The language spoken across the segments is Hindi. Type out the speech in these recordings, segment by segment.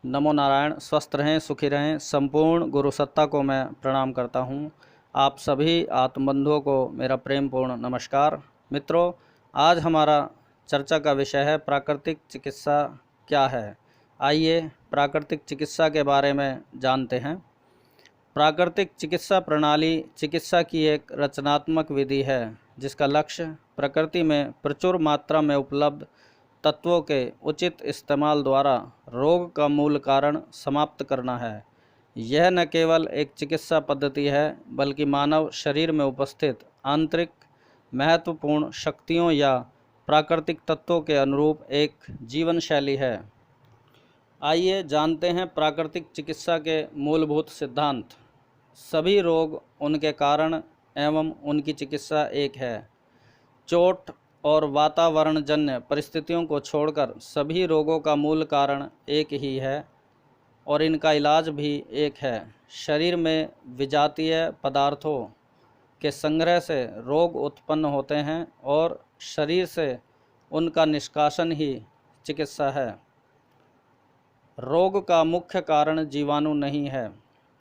नमो नारायण। स्वस्थ रहें, सुखी रहें। संपूर्ण गुरु सत्ता को मैं प्रणाम करता हूं। आप सभी आत्मबंधुओं को मेरा प्रेमपूर्ण नमस्कार। मित्रों, आज हमारा चर्चा का विषय है प्राकृतिक चिकित्सा क्या है। आइए प्राकृतिक चिकित्सा के बारे में जानते हैं। प्राकृतिक चिकित्सा प्रणाली चिकित्सा की एक रचनात्मक विधि है जिसका लक्ष्य प्रकृति में प्रचुर मात्रा में उपलब्ध तत्वों के उचित इस्तेमाल द्वारा रोग का मूल कारण समाप्त करना है। यह न केवल एक चिकित्सा पद्धति है बल्कि मानव शरीर में उपस्थित आंतरिक महत्वपूर्ण शक्तियों या प्राकृतिक तत्वों के अनुरूप एक जीवन शैली है। आइए जानते हैं प्राकृतिक चिकित्सा के मूलभूत सिद्धांत। सभी रोग, उनके कारण एवं उनकी चिकित्सा एक है। चोट और वातावरणजन्य परिस्थितियों को छोड़कर सभी रोगों का मूल कारण एक ही है और इनका इलाज भी एक है। शरीर में विजातीय पदार्थों के संग्रह से रोग उत्पन्न होते हैं और शरीर से उनका निष्कासन ही चिकित्सा है। रोग का मुख्य कारण जीवाणु नहीं है।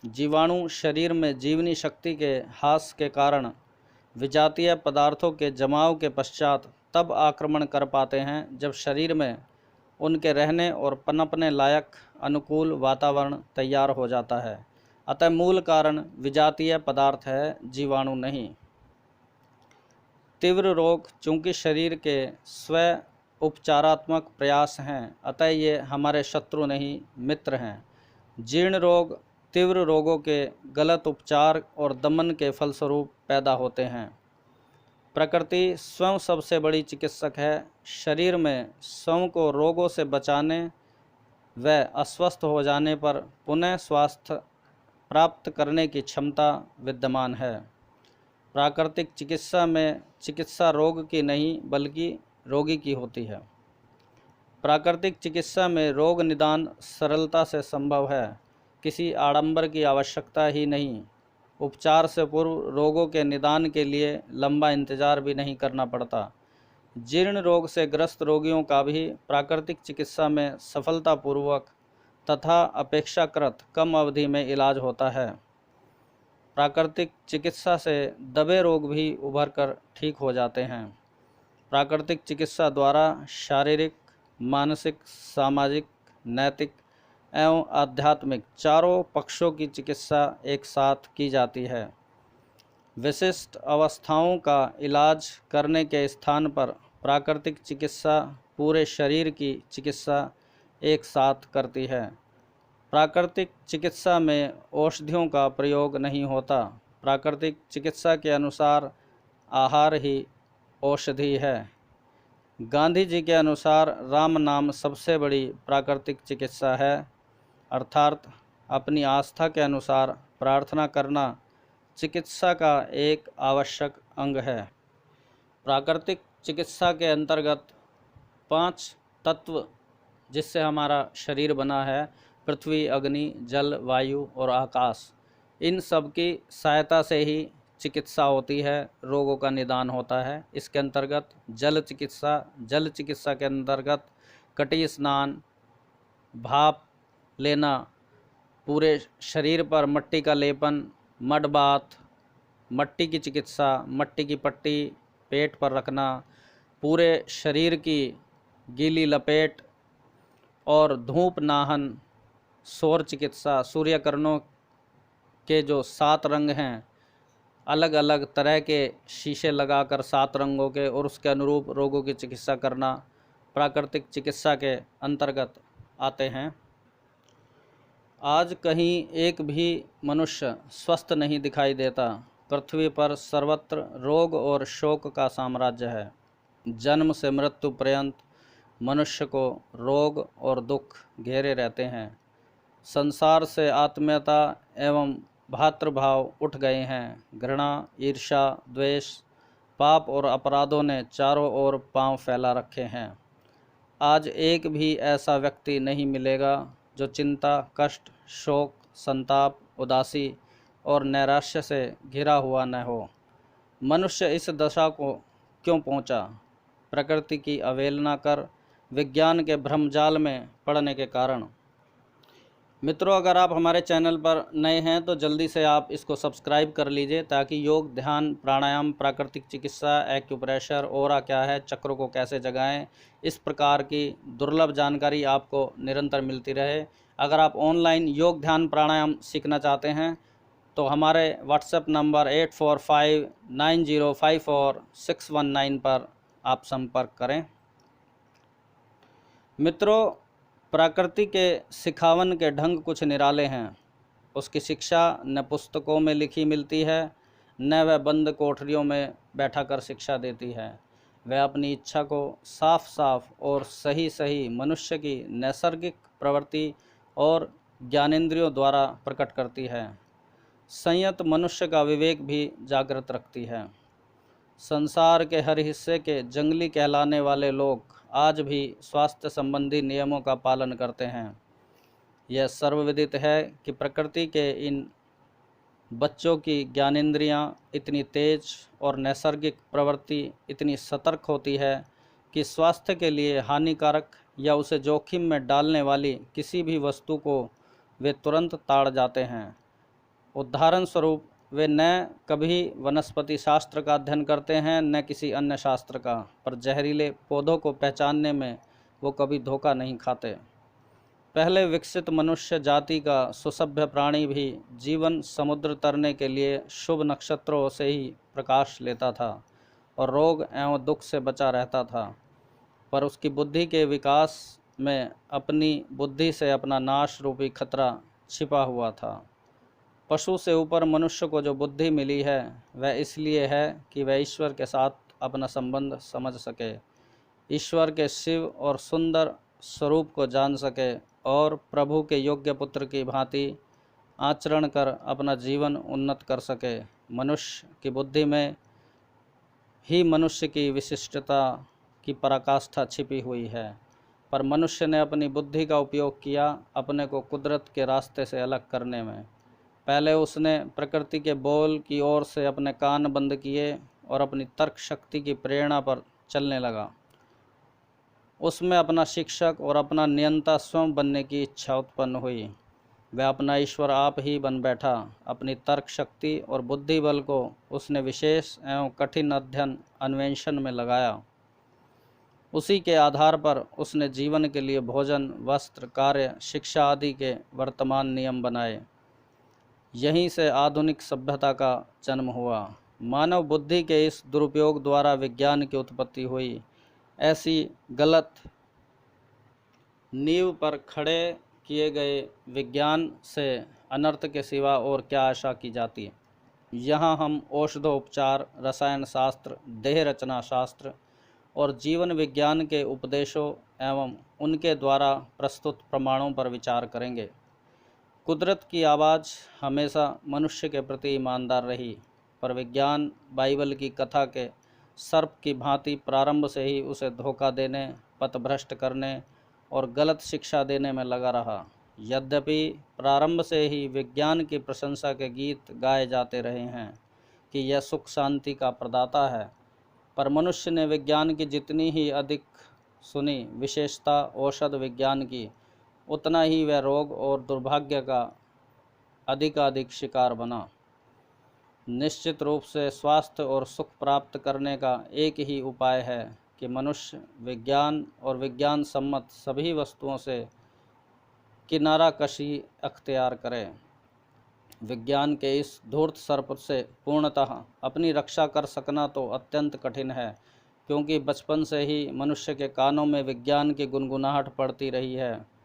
जीवाणु शरीर में जीवनी शक्ति के ह्रास के कारण विजातीय पदार्थों के जमाव के पश्चात तब आक्रमण कर पाते हैं जब शरीर में उनके रहने और पनपने लायक अनुकूल वातावरण तैयार हो जाता है। अतः मूल कारण विजातीय पदार्थ है, जीवाणु नहीं। तीव्र रोग चूँकि शरीर के स्व उपचारात्मक प्रयास हैं, अतः ये हमारे शत्रु नहीं, मित्र हैं। जीर्ण रोग तीव्र रोगों के गलत उपचार और दमन के फलस्वरूप पैदा होते हैं। प्रकृति स्वयं सबसे बड़ी चिकित्सक है। शरीर में स्वयं को रोगों से बचाने व अस्वस्थ हो जाने पर पुनः स्वास्थ्य प्राप्त करने की क्षमता विद्यमान है। प्राकृतिक चिकित्सा में चिकित्सा रोग की नहीं बल्कि रोगी की होती है। प्राकृतिक चिकित्सा में रोग निदान सरलता से संभव है। किसी आडंबर की आवश्यकता ही नहीं। उपचार से पूर्व रोगों के निदान के लिए लंबा इंतजार भी नहीं करना पड़ता। जीर्ण रोग से ग्रस्त रोगियों का भी प्राकृतिक चिकित्सा में सफलतापूर्वक तथा अपेक्षाकृत कम अवधि में इलाज होता है। प्राकृतिक चिकित्सा से दबे रोग भी उभर कर ठीक हो जाते हैं। प्राकृतिक चिकित्सा द्वारा शारीरिक, मानसिक, सामाजिक, नैतिक एवं आध्यात्मिक चारों पक्षों की चिकित्सा एक साथ की जाती है। विशिष्ट अवस्थाओं का इलाज करने के स्थान पर प्राकृतिक चिकित्सा पूरे शरीर की चिकित्सा एक साथ करती है। प्राकृतिक चिकित्सा में औषधियों का प्रयोग नहीं होता। प्राकृतिक चिकित्सा के अनुसार आहार ही औषधि है। गांधी जी के अनुसार राम नाम सबसे बड़ी प्राकृतिक चिकित्सा है, अर्थात अपनी आस्था के अनुसार प्रार्थना करना चिकित्सा का एक आवश्यक अंग है। प्राकृतिक चिकित्सा के अंतर्गत 5 तत्व जिससे हमारा शरीर बना है, पृथ्वी, अग्नि, जल, वायु और आकाश, इन सब की सहायता से ही चिकित्सा होती है, रोगों का निदान होता है। इसके अंतर्गत जल चिकित्सा के अंतर्गत कटी स्नान, भाप लेना, पूरे शरीर पर मट्टी का लेपन, मड बाथ, मट्टी की चिकित्सा, मट्टी की पट्टी पेट पर रखना, पूरे शरीर की गीली लपेट और धूप नाहन, सौर चिकित्सा, सूर्यकिरणों के जो 7 रंग हैं, अलग अलग तरह के शीशे लगाकर 7 रंगों के और उसके अनुरूप रोगों की चिकित्सा करना प्राकृतिक चिकित्सा के अंतर्गत आते हैं। आज कहीं एक भी मनुष्य स्वस्थ नहीं दिखाई देता। पृथ्वी पर सर्वत्र रोग और शोक का साम्राज्य है। जन्म से मृत्यु पर्यंत मनुष्य को रोग और दुख घेरे रहते हैं। संसार से आत्मीयता एवं भातृभाव उठ गए हैं। घृणा, ईर्ष्या, द्वेष, पाप और अपराधों ने चारों ओर पांव फैला रखे हैं। आज एक भी ऐसा व्यक्ति नहीं मिलेगा जो चिंता, कष्ट, शोक, संताप, उदासी और नैराश्य से घिरा हुआ न हो। मनुष्य इस दशा को क्यों पहुंचा? प्रकृति की अवहेलना कर विज्ञान के भ्रमजाल में पड़ने के कारण। मित्रों, अगर आप हमारे चैनल पर नए हैं तो जल्दी से आप इसको सब्सक्राइब कर लीजिए, ताकि योग, ध्यान, प्राणायाम, प्राकृतिक चिकित्सा, एक्यूप्रेशर, ओरा क्या है, चक्रों को कैसे जगाएं, इस प्रकार की दुर्लभ जानकारी आपको निरंतर मिलती रहे। अगर आप ऑनलाइन योग, ध्यान, प्राणायाम सीखना चाहते हैं तो हमारे व्हाट्सएप नंबर 8459054619 पर आप संपर्क करें। मित्रों, प्रकृति के सिखावन के ढंग कुछ निराले हैं। उसकी शिक्षा न पुस्तकों में लिखी मिलती है, न वह बंद कोठरियों में बैठा कर शिक्षा देती है। वह अपनी इच्छा को साफ साफ और सही सही मनुष्य की नैसर्गिक प्रवृत्ति और ज्ञानेंद्रियों द्वारा प्रकट करती है। संयत मनुष्य का विवेक भी जागृत रखती है। संसार के हर हिस्से के जंगली कहलाने वाले लोग आज भी स्वास्थ्य संबंधी नियमों का पालन करते हैं। यह सर्वविदित है कि प्रकृति के इन बच्चों की ज्ञानेंद्रियां इतनी तेज और नैसर्गिक प्रवृत्ति इतनी सतर्क होती है कि स्वास्थ्य के लिए हानिकारक या उसे जोखिम में डालने वाली किसी भी वस्तु को वे तुरंत ताड़ जाते हैं। उदाहरण स्वरूप, वे न कभी वनस्पति शास्त्र का अध्ययन करते हैं, न किसी अन्य शास्त्र का, पर जहरीले पौधों को पहचानने में वो कभी धोखा नहीं खाते। पहले विकसित मनुष्य जाति का सुसभ्य प्राणी भी जीवन समुद्र तरने के लिए शुभ नक्षत्रों से ही प्रकाश लेता था और रोग एवं दुख से बचा रहता था, पर उसकी बुद्धि के विकास में अपनी बुद्धि से अपना नाश रूपी खतरा छिपा हुआ था। पशु से ऊपर मनुष्य को जो बुद्धि मिली है वह इसलिए है कि वह ईश्वर के साथ अपना संबंध समझ सके, ईश्वर के शिव और सुंदर स्वरूप को जान सके और प्रभु के योग्य पुत्र की भांति आचरण कर अपना जीवन उन्नत कर सके। मनुष्य की बुद्धि में ही मनुष्य की विशिष्टता की पराकाष्ठा छिपी हुई है, पर मनुष्य ने अपनी बुद्धि का उपयोग किया अपने को कुदरत के रास्ते से अलग करने में। पहले उसने प्रकृति के बोल की ओर से अपने कान बंद किए और अपनी तर्क शक्ति की प्रेरणा पर चलने लगा। उसमें अपना शिक्षक और अपना नियंता स्वयं बनने की इच्छा उत्पन्न हुई। वह अपना ईश्वर आप ही बन बैठा। अपनी तर्क शक्ति और बुद्धि बल को उसने विशेष एवं कठिन अध्ययन अन्वेषण में लगाया। उसी के आधार पर उसने जीवन के लिए भोजन, वस्त्र, कार्य, शिक्षा आदि के वर्तमान नियम बनाए। यहीं से आधुनिक सभ्यता का जन्म हुआ। मानव बुद्धि के इस दुरुपयोग द्वारा विज्ञान की उत्पत्ति हुई। ऐसी गलत नींव पर खड़े किए गए विज्ञान से अनर्थ के सिवा और क्या आशा की जाती है। यहाँ हम औषधोपचार, रसायन शास्त्र, देह रचना शास्त्र और जीवन विज्ञान के उपदेशों एवं उनके द्वारा प्रस्तुत प्रमाणों पर विचार करेंगे। कुदरत की आवाज़ हमेशा मनुष्य के प्रति ईमानदार रही, पर विज्ञान बाइबल की कथा के सर्प की भांति प्रारंभ से ही उसे धोखा देने, पथभ्रष्ट करने और गलत शिक्षा देने में लगा रहा। यद्यपि प्रारंभ से ही विज्ञान की प्रशंसा के गीत गाए जाते रहे हैं कि यह सुख शांति का प्रदाता है, पर मनुष्य ने विज्ञान की जितनी ही अधिक सुनी विशेषता औषध विज्ञान की, उतना ही वह रोग और दुर्भाग्य का अधिकाधिक शिकार बना। निश्चित रूप से स्वास्थ्य और सुख प्राप्त करने का एक ही उपाय है कि मनुष्य विज्ञान और विज्ञान सम्मत सभी वस्तुओं से किनारा कशी अख्तियार करे। विज्ञान के इस धूर्त सर्प से पूर्णतः अपनी रक्षा कर सकना तो अत्यंत कठिन है, क्योंकि बचपन से ही मनुष्य के कानों में विज्ञान की गुनगुनाहट पड़ती रही है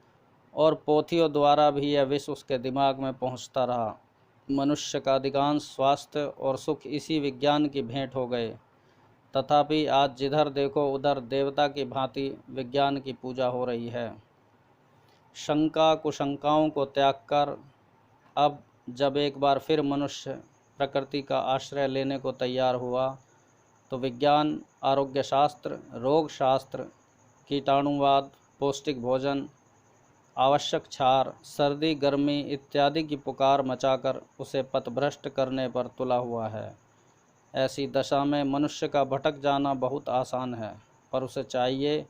और पोथियों द्वारा भी यह विष उसके दिमाग में पहुंचता रहा। मनुष्य का अधिकांश स्वास्थ्य और सुख इसी विज्ञान की भेंट हो गए। तथापि आज जिधर देखो उधर देवता की भांति विज्ञान की पूजा हो रही है। शंका कुशंकाओं को त्याग कर अब जब एक बार फिर मनुष्य प्रकृति का आश्रय लेने को तैयार हुआ, तो विज्ञान, आरोग्य शास्त्र, रोग शास्त्र, कीटाणुवाद, पौष्टिक भोजन, आवश्यक क्षार, सर्दी गर्मी इत्यादि की पुकार मचाकर उसे पथभ्रष्ट करने पर तुला हुआ है। ऐसी दशा में मनुष्य का भटक जाना बहुत आसान है, पर उसे चाहिए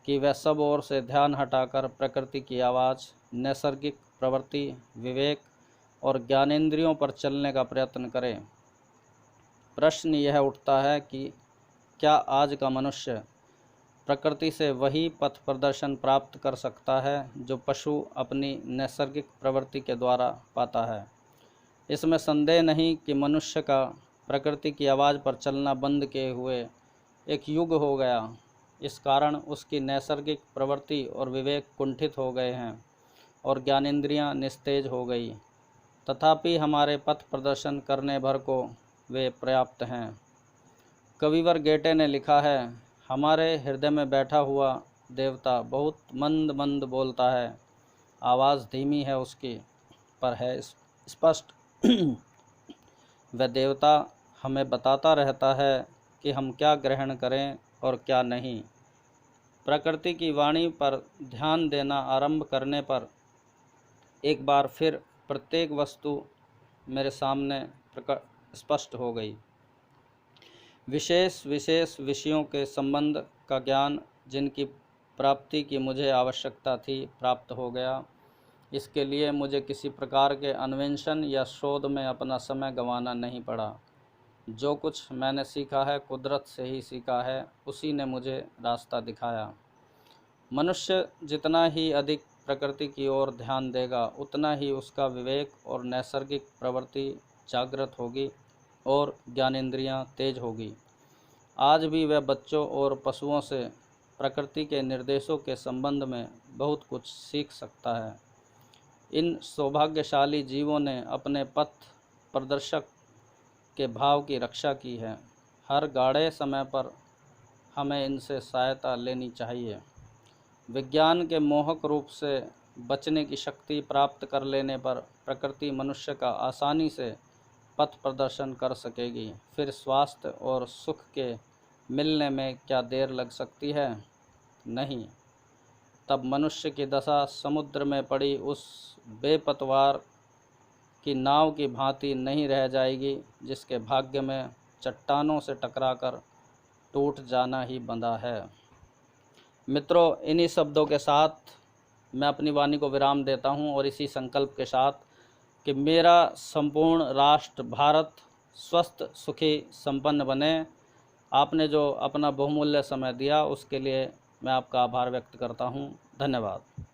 कि वह सब ओर से ध्यान हटाकर प्रकृति की आवाज़, नैसर्गिक प्रवृत्ति, विवेक और ज्ञानेंद्रियों पर चलने का प्रयत्न करें। प्रश्न यह उठता है कि क्या आज का मनुष्य प्रकृति से वही पथ प्रदर्शन प्राप्त कर सकता है जो पशु अपनी नैसर्गिक प्रवृत्ति के द्वारा पाता है। इसमें संदेह नहीं कि मनुष्य का प्रकृति की आवाज़ पर चलना बंद किए हुए एक युग हो गया। इस कारण उसकी नैसर्गिक प्रवृत्ति और विवेक कुंठित हो गए हैं और ज्ञानेंद्रियां निस्तेज हो गई। तथापि हमारे पथ प्रदर्शन करने भर को वे पर्याप्त हैं। कविवर गेटे ने लिखा है, हमारे हृदय में बैठा हुआ देवता बहुत मंद मंद बोलता है, आवाज़ धीमी है उसकी, पर है स्पष्ट। वह देवता हमें बताता रहता है कि हम क्या ग्रहण करें और क्या नहीं। प्रकृति की वाणी पर ध्यान देना आरंभ करने पर एक बार फिर प्रत्येक वस्तु मेरे सामने स्पष्ट हो गई। विशेष विशेष विषयों के संबंध का ज्ञान जिनकी प्राप्ति की मुझे आवश्यकता थी प्राप्त हो गया। इसके लिए मुझे किसी प्रकार के अन्वेषण या शोध में अपना समय गंवाना नहीं पड़ा। जो कुछ मैंने सीखा है कुदरत से ही सीखा है, उसी ने मुझे रास्ता दिखाया। मनुष्य जितना ही अधिक प्रकृति की ओर ध्यान देगा उतना ही उसका विवेक और नैसर्गिक प्रवृत्ति जागृत होगी और ज्ञानेंद्रियां तेज होगी। आज भी वह बच्चों और पशुओं से प्रकृति के निर्देशों के संबंध में बहुत कुछ सीख सकता है। इन सौभाग्यशाली जीवों ने अपने पथ प्रदर्शक के भाव की रक्षा की है। हर गाढ़े समय पर हमें इनसे सहायता लेनी चाहिए। विज्ञान के मोहक रूप से बचने की शक्ति प्राप्त कर लेने पर प्रकृति मनुष्य का आसानी से पथ प्रदर्शन कर सकेगी। फिर स्वास्थ्य और सुख के मिलने में क्या देर लग सकती है? नहीं। तब मनुष्य की दशा समुद्र में पड़ी उस बेपतवार की नाव की भांति नहीं रह जाएगी जिसके भाग्य में चट्टानों से टकराकर टूट जाना ही बंधा है। मित्रों, इन्हीं शब्दों के साथ मैं अपनी वाणी को विराम देता हूं और इसी संकल्प के साथ कि मेरा संपूर्ण राष्ट्र भारत स्वस्थ, सुखी, संपन्न बने। आपने जो अपना बहुमूल्य समय दिया उसके लिए मैं आपका आभार व्यक्त करता हूं। धन्यवाद।